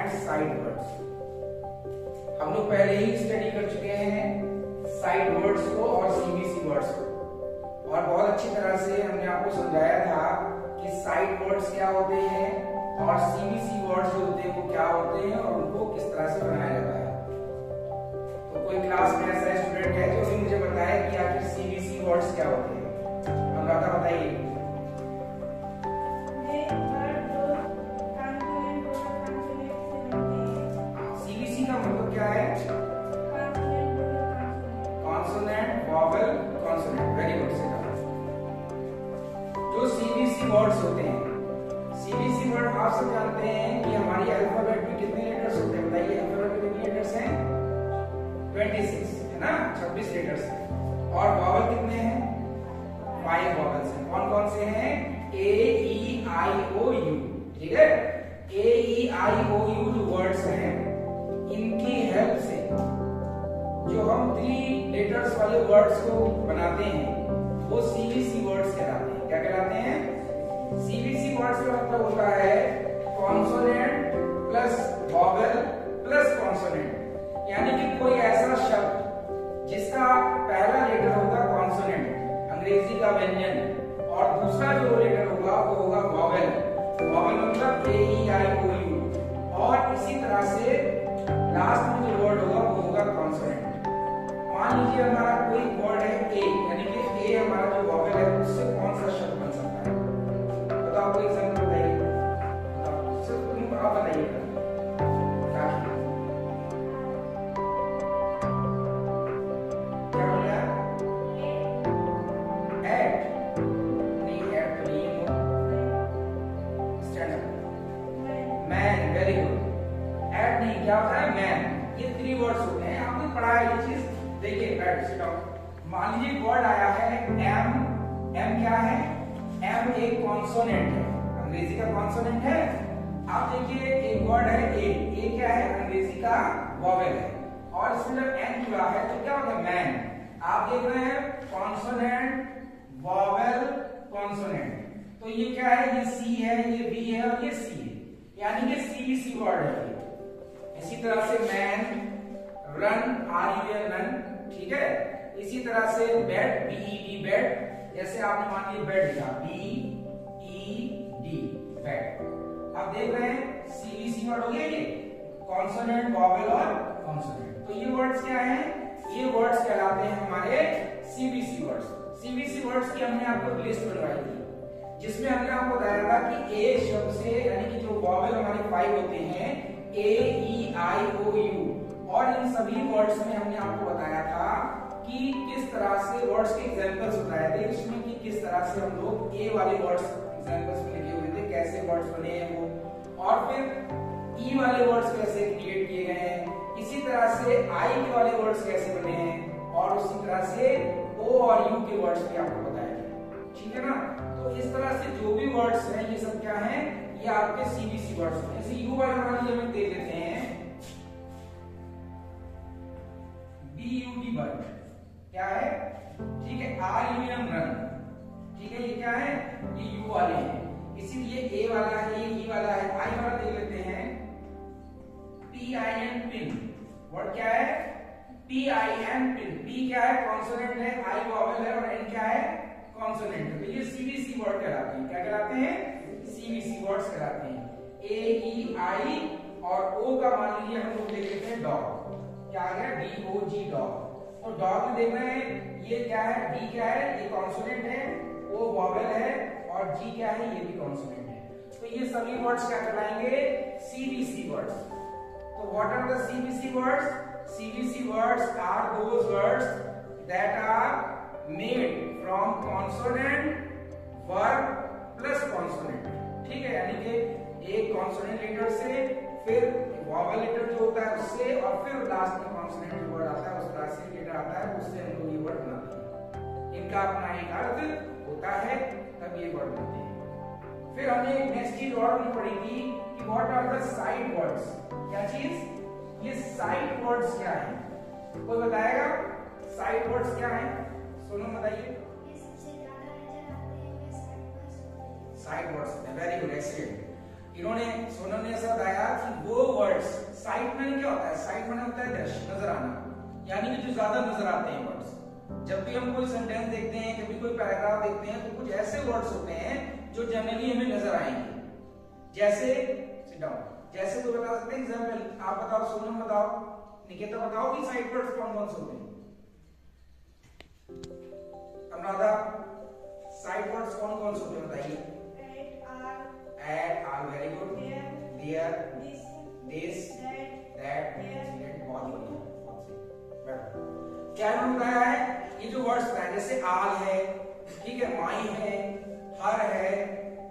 And side words. हम लोग पहले ही स्टडी कर चुके हैं साइड वर्ड्स को और सीबीसी वर्ड्स को, और बहुत अच्छी तरह से हमने आपको समझाया था कि साइड वर्ड्स क्या होते हैं और सीबीसी वर्ड्स जो होते हैं वो क्या होते हैं और उनको किस तरह से बनाया जाता है। तो कोई क्लास में ऐसा स्टूडेंट है जो मुझे बताए कि आखिर सीबीसी वर्ड्स क्या होते हैं। अनुराधा बताइए। सीबीसी का मतलब क्या है? Consonant, vowel, consonant. Very good से जो सीबीसी वर्ड्स होते हैं, सीबीसी वर्ड आप सब जानते हैं कि हमारी अल्फाबेट में कितने लेटर्स होते हैं? बताइए, अल्फाबेट में कितने लेटर्स हैं? 26 है ना, 26 लेटर्स हैं। और वॉवेल कितने हैं? 5 वॉवेल्स हैं। कौन कौन से हैं? ए, ई, आई, ओ, यू। ठीक है, ए, ई, आई, ओ, यू जो वर्ड्स हैं, इनकी हेल्प से जो हम 3 लेटर्स वाले वर्ड्स को बनाते हैं वो सीबीसी वर्ड्स कहलाते हैं। क्या कहलाते हैं? सीबीसी वर्ड्स का मतलब होता है consonant plus vowel plus consonant, यानी कि कोई ऐसा शब्द जिसका पहला लेटर होगा कॉन्सोनेंट, अंग्रेजी का व्यंजन, और दूसरा जो लेटर होगा वो होगा वॉवेल। वॉवेल मतलब ए, ई, आई, ओ, यू, और इसी तरह से लास्ट में जो वर्ड होगा वो होगा कॉन्सोनेंट। मान लीजिए हमारा कोई वर्ड है ए, यानी कि ए हमारा जो वॉवेल है उससे कौन सा शब्द बन सकता है? बताओ, कोई एग्जांपल बताइए। सिर्फ तुम आप बताइएगा। क्या बोला? एट नहीं, एट तो नहीं हो। Stand up. Man, very good. At नहीं, क्या होता है? मैन। ये 3 वर्ड्स होते हैं, आपने पढ़ा है ये चीज। देखिए, बैठ सिट डाउन। मान लीजिए वर्ड आया है एम। एम क्या है? एम एक कॉन्सोनेंट है, अंग्रेजी का कॉन्सोनेंट है। आप देखिए एक वर्ड है ए। ए क्या है? अंग्रेजी का वॉवेल है, और इसमें जब एन जुड़ा है तो क्या होगा? मैन। आप देख रहे हैं कॉन्सोनेंट, वॉवेल, कॉन्सोनेंट। तो ये क्या है? ये सी है, ये बी है और ये सी है, यानी कि सीबीसी वर्ड है। इसी तरह से मैन, रन, RUN रन, ठीक है। इसी तरह से बेड, BED बेड, जैसे आपने मान लिया बेड लिखा, BED बेड। आप देख रहे हैं सीबीसी वर्ड हो गया ये, कॉन्सोनेंट, वॉवेल और कॉन्सोनेंट। तो ये वर्ड्स क्या हैं? ये वर्ड्स कहलाते हैं हमारे सीबीसी वर्ड्स। सीबीसी वर्ड्स की हमने आपको एक लिस्ट बनवाई थी, जिसमें हमने आपको बताया था कि ए शब्द से, यानी कि जो वॉवेल हमारे 5 होते हैं, ए, ई, आई, ओ, यू, और इन सभी वर्ड्स में हमने आपको बताया था कि किस तरह से वर्ड्स के एग्जांपल्स बताए थे इसमें, कि किस तरह से हम लोग ए वाले वर्ड्स एग्जांपल्स में लिखे हुए थे, कैसे वर्ड्स बने हैं वो, और फिर ई वाले वर्ड्स कैसे क्रिएट किए गए हैं, इसी तरह से आई के वाले वर्ड्स कैसे बने हैं, और उसी तरह से ओ और यू के वर्ड्स भी आपको बताए थे। ठीक है ना? तो इस तरह से जो भी वर्ड्स हैं ये सब क्या हैं? ये आपके सीबीसी वर्ड्स हैं। जैसे यू वाला मान लीजिए हम देख लेते हैं, BUD बर्ड क्या है? ठीक है, RUN रन, ठीक है, ये क्या है? ये यू वाले हैं, इसीलिए ए वाला है, ये ई वाला है। आई वाला देख लेते हैं, PIN पिन। वर्ड क्या है? PIN pin. P क्या है? कॉन्सोनेंट है, आई वॉवेल है, और N क्या है? कॉन्सोनेंट है। तो ये सीबीसी वर्ड कहलाते हैं। क्या कहलाते हैं? सीबीसी वर्ड्स कहलाते हैं। ए, ई, आई और ओ का मान लीजिए हम लोग देख लेते हैं डॉग। क्या आ गया? DOG dog. तो डॉग में देख रहे हैं ये क्या है? D क्या है? ये कॉन्सोनेंट है, O वॉवेल है, और G क्या है? ये भी कॉन्सोनेंट है। तो ये सभी वर्ड्स क्या कहलाएंगे? CBC words. तो what are the CBC words? CBC words are those words that are made from consonant, verb plus consonant. ठीक है, यानी कि एक कॉन्सोनेंट लेटर से, फिर वॉवेल लेटर जो होता है उससे, और फिर लास्ट में कॉन्सोनेंट वर्ड आता है, उस तरह से लेटर आता है, उससे हम लोग ये वर्ड बनाते हैं। इनका अपना एक अर्थ होता है, तब ये वर्ड बनते हैं। फिर हमने एक नेक्स्ट चीज और भी पढ़ी थी कि what are the sight words. क्या चीज? ये साइड वर्ड्स क्या है? कोई बताएगा साइड वर्ड्स क्या है? सोनम बताइए। Side words, very good, excellent. इन्होंने, सोनम ने ऐसा बताया कि वो वर्ड्स साइट मैंने क्या होता है, साइट मैंने होता है दृश्य, नजर आना, यानी कि जो ज्यादा नजर आते हैं वर्ड्स। जब भी हम कोई सेंटेंस देखते हैं, कभी कोई पैराग्राफ देखते हैं, तो कुछ ऐसे वर्ड्स होते हैं जो जनरली हमें नजर आएंगे। जैसे सिट डाउन, जैसे तो बता सकते हैं एग्जांपल, आप बताओ, सोनम बताओ, निकिता बताओ कि साइड वर्ड्स कौन कौन से होते हैं। अनुराधा, साइड वर्ड्स कौन कौन से होते हैं बताइए। At, are, very good, there, this, that, बहुत बढ़िया। क्या इन्होंने बताया है, ये जो वर्ड्स बताए जैसे आल है, ठीक है, माई है, हर है,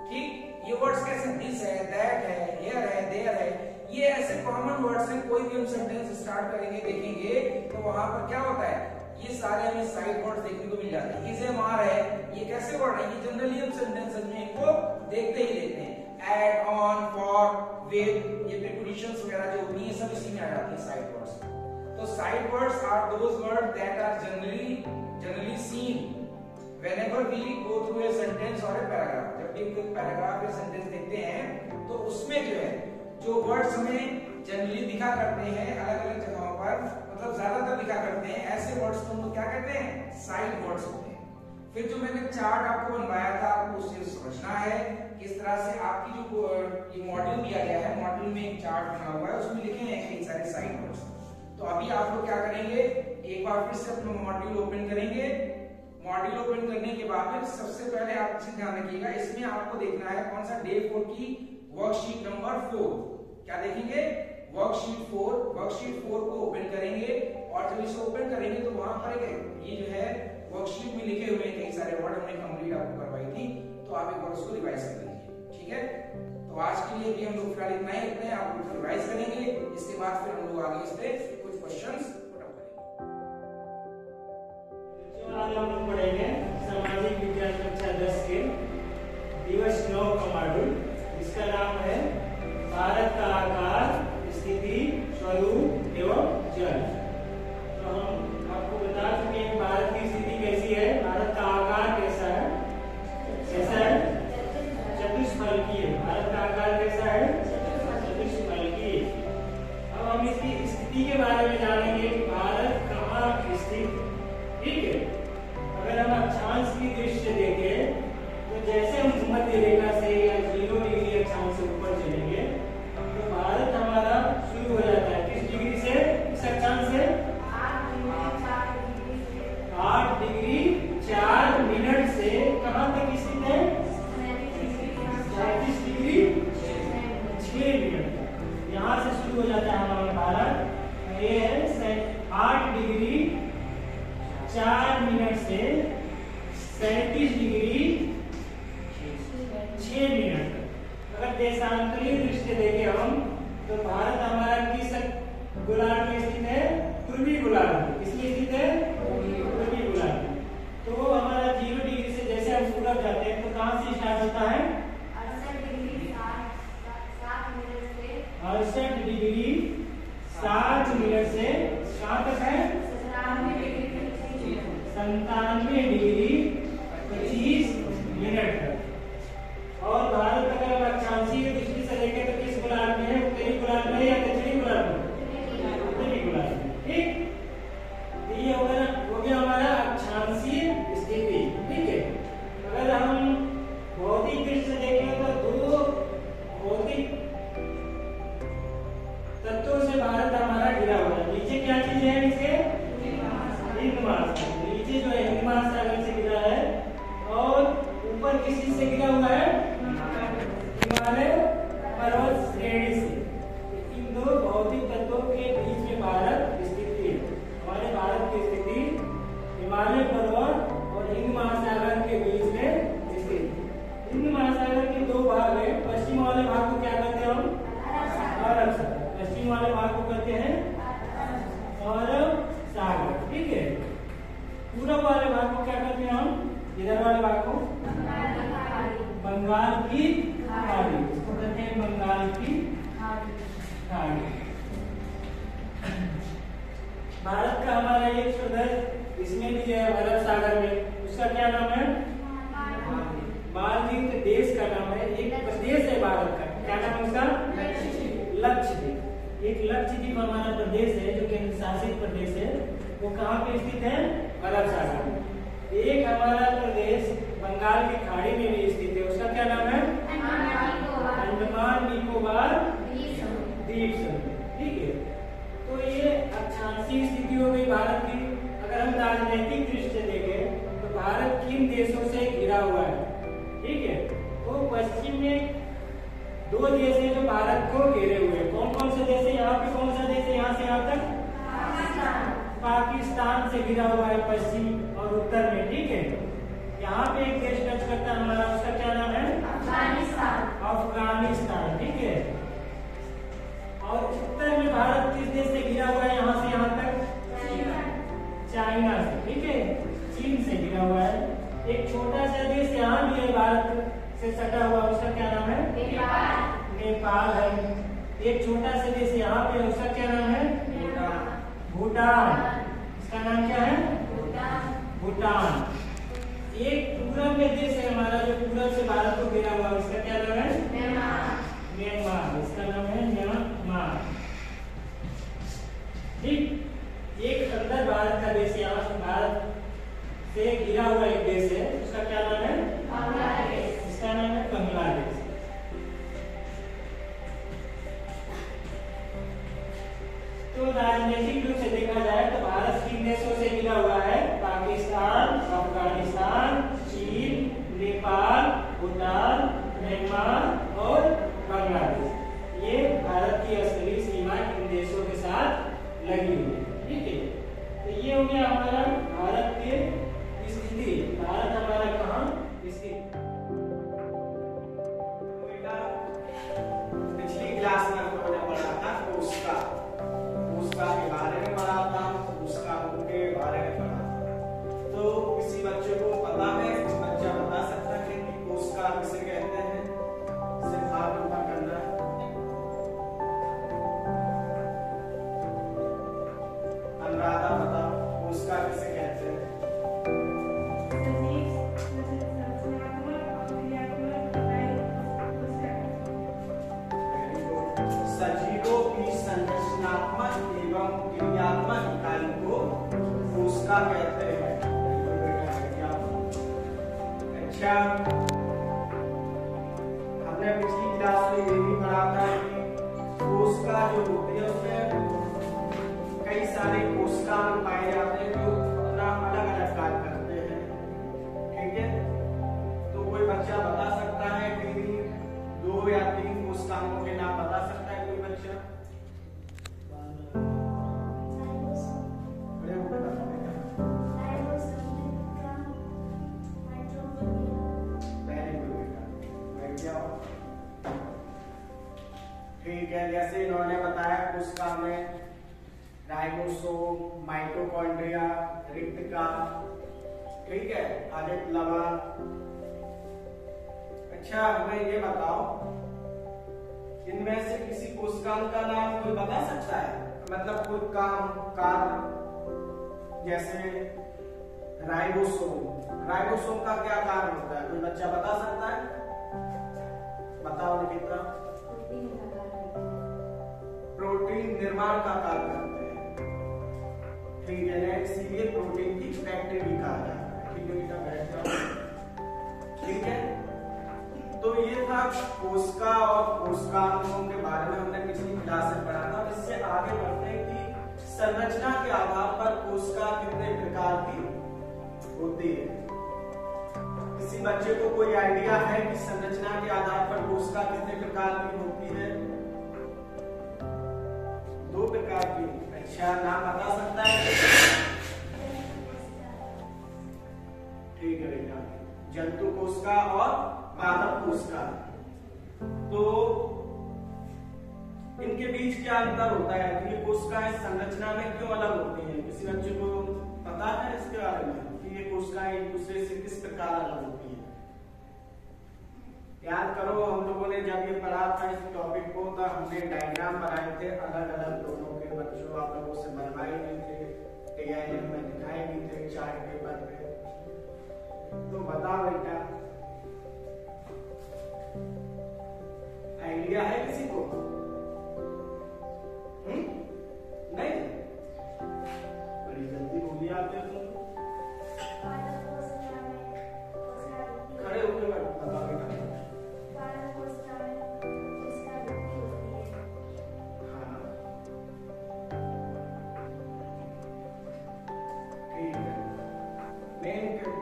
ठीक, ये वर्ड्स कैसे, दिस है, दैट है, हियर है, देयर है, ये ऐसे कॉमन वर्ड्स हैं। कोई भी हम सेंटेंस स्टार्ट करेंगे देखेंगे तो वहां पर क्या होता है, ये सारे हमें साइड वर्ड्स देखने को मिल जाते हैं। इज, एम, आर है, ये कैसे वर्ड है, ये जनरली हम सेंटेंसेस में इनको देखते ही देखते हैं। एट, ऑन, फॉर, विद, ये प्रीपोजिशंस वगैरह जो होती हैं सब इसी में आ जाती हैं साइड वर्ड्स। तो sight words are those words that are generally seen whenever we go through a sentence or a paragraph। जब भी कोई पैराग्राफ या सेंटेंस देखते हैं तो उसमें जो है जो वर्ड्स हमें जनरली दिखा करते हैं अलग अलग जगहों पर, मतलब ज्यादातर दिखा करते हैं, ऐसे वर्ड्स को हम लोग क्या कहते हैं, साइड वर्ड्स होते हैं। फिर जो मैंने चार्ट आपको बनवाया था, आपको उससे समझना है किस तरह से आपकी जो ये मॉड्यूल दिया गया है, मॉड्यूल में एक चार्ट बना हुआ है, उसमें लिखे हैं कई सारे साइड वर्ड्स। तो अभी आप लोग क्या करेंगे, एक बार फिर से अपना मॉड्यूल ओपन करेंगे। मॉड्यूल ओपन करने के बाद में सबसे पहले आप चीज ध्यान रखिएगा, इसमें आपको देखना है कौन सा डे 4 की वर्कशीट नंबर 4। क्या देखेंगे, वर्कशीट 4। वर्कशीट 4 को ओपन करेंगे और जब इसे ओपन करेंगे तो वहां पर ये जो है वर्कशीट में लिखे हुए कई सारे वर्ड हमने कंप्लीट आपको करवाई थी, तो आप एक बार उसको रिवाइज कर लीजिए, ठीक है। तो आज के लिए भी हम लोग फिलहाल इतना ही रखते हैं, आप लोग रिवाइज करेंगे, इसके बाद फिर हम लोग आगे इस पे कुछ क्वेश्चंस आज हम लोग पढ़ेंगे सामाजिक विज्ञान कक्षा 10 के दिवस 9 का मॉड्यूल, जिसका नाम है भारत का आकार, स्थिति, स्वरूप एवं जल। तो हम आपको बता चुके हैं भारत की स्थिति कैसी है, भारत का आकार कैसा है, चतुष्फलकीय है। भारत का आकार कैसा है, चतुष्फलकीय। अब हम इसकी स्थिति के बारे में जानेंगे, भारत कहाँ स्थित, ठीक है। अगर हम अक्षांश की दृष्टि से देखें तो जैसे हम भूमध्य रेखा से या 0 डिग्री अक्षांश से ऊपर चलेंगे तो भारत हमारा शुरू हो जाता है किस डिग्री से, किस अक्षांश से, 8 डिग्री 4 मिनट से कहां तक स्थित है, 37 डिग्री 6 मिनट तक। यहाँ से शुरू हो जाता है हमारा भारत। ये है 8 डिग्री 4 मिनट से 37 डिग्री 6 मिनट। अगर देशांतरीय दृष्टि देखें हम तो भारत हमारा किस गोलार्ध में स्थित है, पूर्वी गोलार्ध। किसमें स्थित है, पूर्वी गोलार्ध। तो हमारा 0 डिग्री से जैसे हम पूरब जाते हैं तो कहां से स्टार्ट होता है, 68 डिग्री 7 मिनट से कहां तक है, 97 डिग्री 25 मिनट तक। और भारत अगर अक्षांशीय दृष्टि से देखें तो किस गोलार्ध में है, उत्तरी गोलार्ध में या दक्षिणी गोलार्ध में, उत्तरी गोलार्ध में, ठीक। तो ये हो गया हमारा अक्षांशीय स्थिति, ठीक है। अगर हम भौतिक दृष्टि से देखें तो 2 भौतिक तत्वों से भारत हमारा घिरा हुआ है। नीचे क्या चीज है, इसके हिंद महासागर, नीचे जो है हिंद महासागर से घिरा है, और ऊपर किस चीज से घिरा हुआ है, हिमालय पर्वत श्रेणी से। इन 2 भौतिक तत्वों के बीच में भारत स्थित है। हमारे भारत की स्थिति हिमालय पर्वत और हिंद महासागर के बीच में स्थित है। हिंद महासागर के 2 भाग है, पश्चिम वाले भाग को क्या कहते हैं हम, अरब सागर। पश्चिम वाले भाग को कहते हैं अरब सागर, ठीक है। पूरब वाले भाग को क्या कहते हैं हम, इधर वाले भाग को बंगाल की खाड़ी, इसको कहते हैं बंगाल की खाड़ी। भारत का हमारा एक प्रदेश इसमें भी है अरब सागर में, उसका क्या नाम है, मालदीव। देश का नाम है, एक प्रदेश है भारत का, क्या नाम है उसका, लक्षद्वीप। एक लक्षद्वीप हमारा प्रदेश है जो केंद्र शासित प्रदेश है, वो कहाँ पे स्थित है? अरब सागर में। एक हमारा प्रदेश बंगाल की खाड़ी में भी स्थित है, उसका क्या नाम है? अंडमान निकोबार द्वीप समूह। ठीक है, तो ये अक्षांशीय स्थिति हो गई भारत की। अगर हम राजनीतिक दृष्टि से देखें तो भारत किन देशों से घिरा हुआ है? ठीक है, तो पश्चिम में 2 देश हैं जो भारत को घेरे हुए हैं। कौन कौन से देश है? यहाँ पे कौन सा देश है? यहाँ से यहाँ तक पाकिस्तान से घिरा हुआ है पश्चिम और उत्तर में। ठीक है, यहाँ पे एक देश टच करता है हमारा, उसका क्या नाम है? अफगानिस्तान। ठीक है, और उत्तर में भारत किस देश से घिरा हुआ है? यहाँ से यहाँ तक चाइना से। ठीक है, चीन से घिरा हुआ है। एक छोटा सा देश यहाँ भी है भारत से सटा हुआ, उसका क्या नाम है? नेपाल है। एक छोटा सा देश यहाँ पे, उसका क्या नाम है? भूटान। इसका नाम क्या है? भूटान। एक पूरब में देश है हमारा जो पूरब से भारत को घेरा हुआ, उसका क्या नाम है? म्यांमार। इसका नाम है म्यांमार। ठीक, एक अंदर भारत का देश, यहाँ से भारत से घिरा हुआ एक देश है, उसका क्या नाम है? बांग्लादेश। इसका नाम है बांग्लादेश। तो राजनीतिक रूप से देखा जाए तो भारत किन देशों से घिरा हुआ है? पाकिस्तान, अफगानिस्तान, चीन, नेपाल, भूटान, म्यांमार और बांग्लादेश। ये भारत की असली सीमा इन देशों के साथ लगी हुई है। ठीक है, तो ये हो गया हमारा भारत के स्थिति। भारत हमारा कहाँ स्थित? पिछली क्लास में हम लोगों ने पढ़ा था कोस्का के बारे में पढ़ा था, कोस्का के बारे में पढ़ा था। तो किसी बच्चे को पता है, बच्चा बता सकता है कि कोस्का किसे कहते हैं? सिर्फ हाथ ऊपर करना है। अनुराधा बता, कोस्का किसे कहते हैं? सजीवों की संरचनात्मक एवं क्रियात्मक इकाई को कोशिका कहते हैं। अच्छा, हमने पिछली क्लास में ये भी पढ़ा था कि कोशिका जो होती है उसमें कई सारे कोशिकांग पाए जाते हैं जो अपना अलग अलग कार्य करते हैं। ठीक है, तो कोई बच्चा बता सकता है कि 2 या 3 कोशिकाओं के नाम बता सकता है कोई बच्चा? ठीक है, जैसे इन्होंने बताया कोशिका में राइबोसोम, माइटोकॉन्ड्रिया, रिक्तिका, ठीक है, हरित लवण। अच्छा, हमें ये बताओ, इनमें से किसी कोशिकांग का नाम कोई बता सकता है? मतलब कोई काम कार्य, जैसे राइबोसोम का क्या कार्य होता है? कोई बच्चा बता सकता है? बताओ निकिता। प्रोटीन निर्माण का कार्य करते हैं। ठीक है, इसीलिए प्रोटीन की फैक्ट्री भी कहा जाता है। ठीक है बेटा, बैठ जाओ। ठीक है, तो ये था कोशिका और कोशिकांगों के बारे में हमने पिछली क्लास में पढ़ा था। इससे आगे बढ़ते हैं कि संरचना के आधार पर कोशिका कितने प्रकार की होती है। किसी बच्चे को कोई आइडिया है कि संरचना के आधार पर कोशिका कितने प्रकार की होती है? 2 प्रकार की। अच्छा, नाम बता सकता है? ठीक है बेटा, जंतु कोशिका और मानव कोशिका। तो इनके बीच क्या अंतर होता है? ये कोशिकाएं संरचना में क्यों अलग होती हैं? किसी बच्चे को पता है इसके बारे में कि ये कोशिकाएं एक दूसरे से किस प्रकार अलग होती हैं? याद करो, हम लोगों ने जब ये पढ़ा था इस टॉपिक को, तो हमने डायग्राम बनाए थे अलग अलग दोनों के। बच्चों आप लोगों से बनवाए भी थे, TIM में दिखाए भी थे चार्ट पेपर पे। तो बताओ बेटा, आइडिया है किसी को?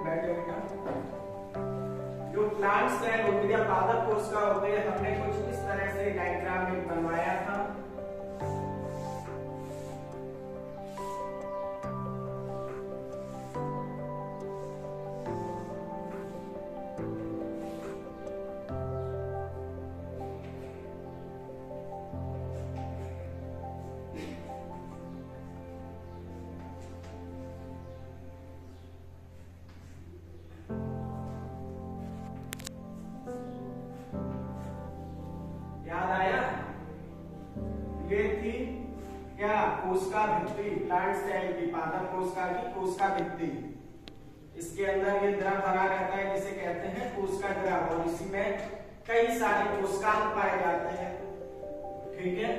बैठ जाओ बेटा। जो प्लांट सेल होते हैं, पादप कोशिका होते हैं, हमने कुछ इस तरह से डायग्राम में बनवाया था। याद आया? ये थी क्या? कोशिका भित्ति, प्लांट सेल की, पादप कोशिका की कोशिका भित्ति। इसके अंदर ये द्रव भरा रहता है जिसे कहते हैं कोशिका द्रव, और इसी में कई सारे कोशिकांग पाए जाते हैं। ठीक है,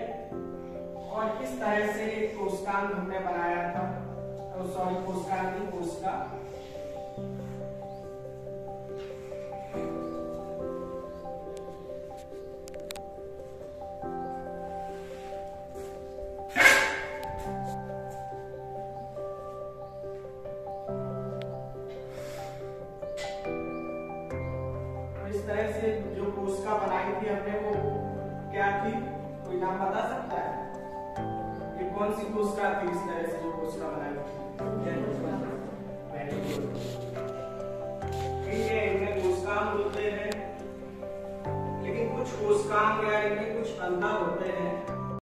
और इस तरह से एक कोशिकांग हमने बनाया था, तो सॉरी कोशिकांग की कोशिका। इस तरह से जो कोशिका बनाई थी हमने, वो क्या थी? कोई नाम बता सकता है? ये कौन सी कोशिका थी इस तरह से जो कोशिका बनाई थी? Very good. ठीक है, इनमें कोशिकांग होते हैं, लेकिन कुछ कोशिकांग या इनमें कुछ अंदर होते हैं